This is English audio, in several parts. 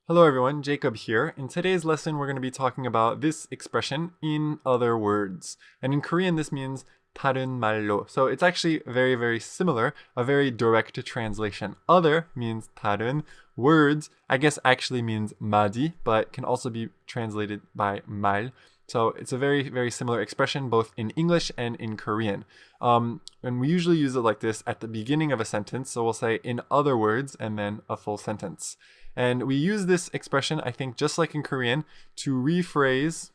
Hello everyone, Jacob here. In today's lesson, we're going to be talking about this expression, in other words. And in Korean, this means 다른 말로. So it's actually very similar, a very direct translation. Other means 다른. Words, I guess actually means 마디, but can also be translated by 말. So it's a very similar expression both in English and in Korean. And we usually use it like this at the beginning of a sentence. So we'll say in other words and then a full sentence. And we use this expression, I think, just like in Korean, to rephrase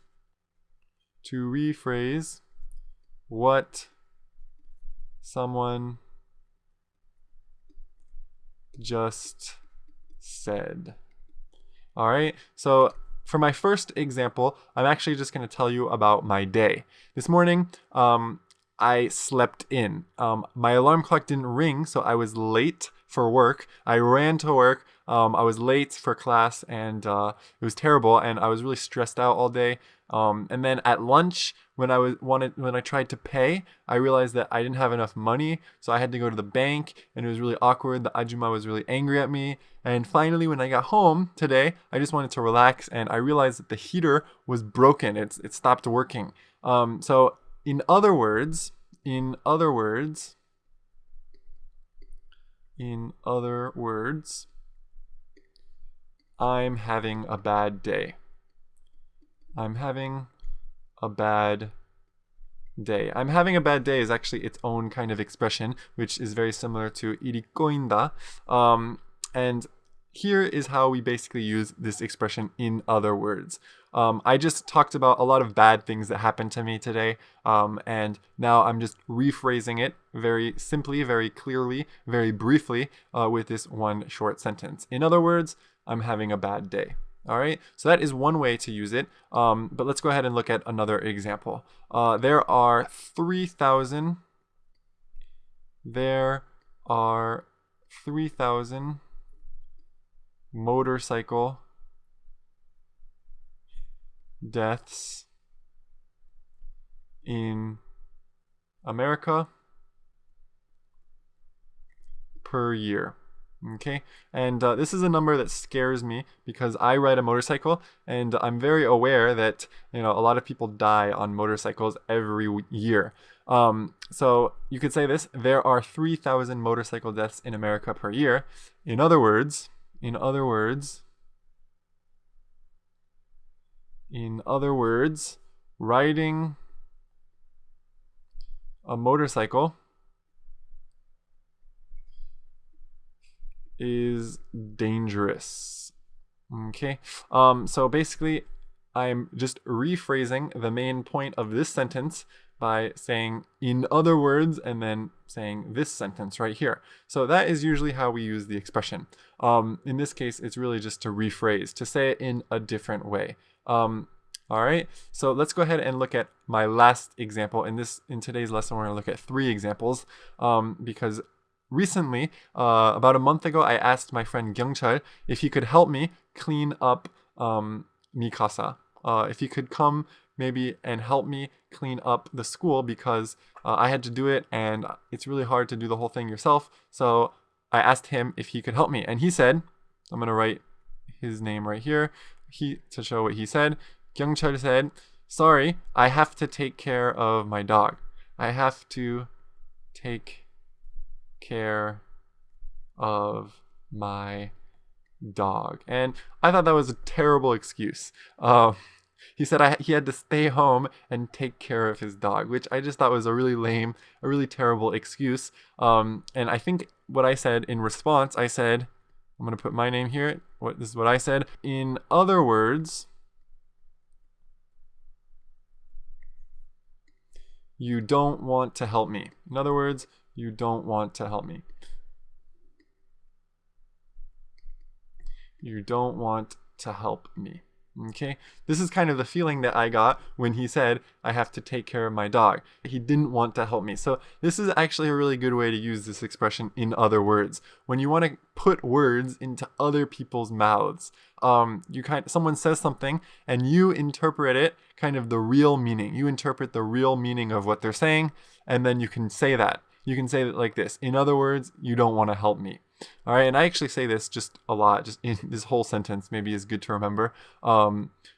what someone just said. All right, so for my first example, I'm actually just going to tell you about my day. This morning, I slept in. My alarm clock didn't ring, so I was late for work. I ran to work. I was late for class, and it was terrible. And I was really stressed out all day. And then at lunch, when I tried to pay, I realized that I didn't have enough money, so I had to go to the bank, and it was really awkward. The ajumma was really angry at me. And finally, when I got home today, I just wanted to relax, and I realized that the heater was broken. It stopped working. So in other words, I'm having a bad day. I'm having a bad day. I'm having a bad day is actually its own kind of expression, which is very similar to 일이 꼬인다. And here is how we basically use this expression in other words. I just talked about a lot of bad things that happened to me today, and now I'm just rephrasing it very simply, very clearly, very briefly with this one short sentence. In other words, I'm having a bad day. All right, so that is one way to use it, but let's go ahead and look at another example. There are 3,000 motorcycle deaths in America per year. Okay, and this is a number that scares me because I ride a motorcycle, and I'm very aware that a lot of people die on motorcycles every year. So you could say this: there are 3,000 motorcycle deaths in America per year. In other words, riding a motorcycle is dangerous. Okay, so basically I'm just rephrasing the main point of this sentence by saying in other words and then saying this sentence right here. So that is usually how we use the expression. In this case, it's really just to rephrase, to say it in a different way. All right, so let's go ahead and look at my last example. In today's lesson, we're going to look at 3 examples because recently, about a month ago, I asked my friend Gyungchul if he could help me clean up Mikasa. If he could come maybe and help me clean up the school because I had to do it and it's really hard to do the whole thing yourself. So I asked him if he could help me, and he said, I'm going to write his name right here to show what he said. Gyungchul said, "Sorry, I have to take care of my dog. I have to take care of my dog." And I thought that was a terrible excuse. He said he had to stay home and take care of his dog, which I just thought was a really lame, a really terrible excuse. And I think what I said in response, I said, I'm going to put my name here. This is what I said. In other words, you don't want to help me. In other words, you don't want to help me. You don't want to help me. Okay, this is kind of the feeling that I got when he said I have to take care of my dog. He didn't want to help me. So this is actually a really good way to use this expression in other words. When you want to put words into other people's mouths, someone says something and you interpret it kind of the real meaning. You interpret the real meaning of what they're saying, and then you can say that. You can say it like this: in other words, you don't want to help me. All right, and I actually say this just a lot, just in this whole sentence maybe is good to remember.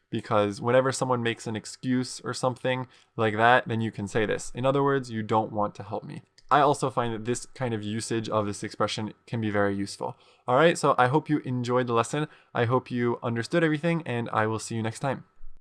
Because whenever someone makes an excuse or something like that, then you can say this. In other words, you don't want to help me. I also find that this kind of usage of this expression can be very useful. All right, so I hope you enjoyed the lesson. I hope you understood everything, and I will see you next time.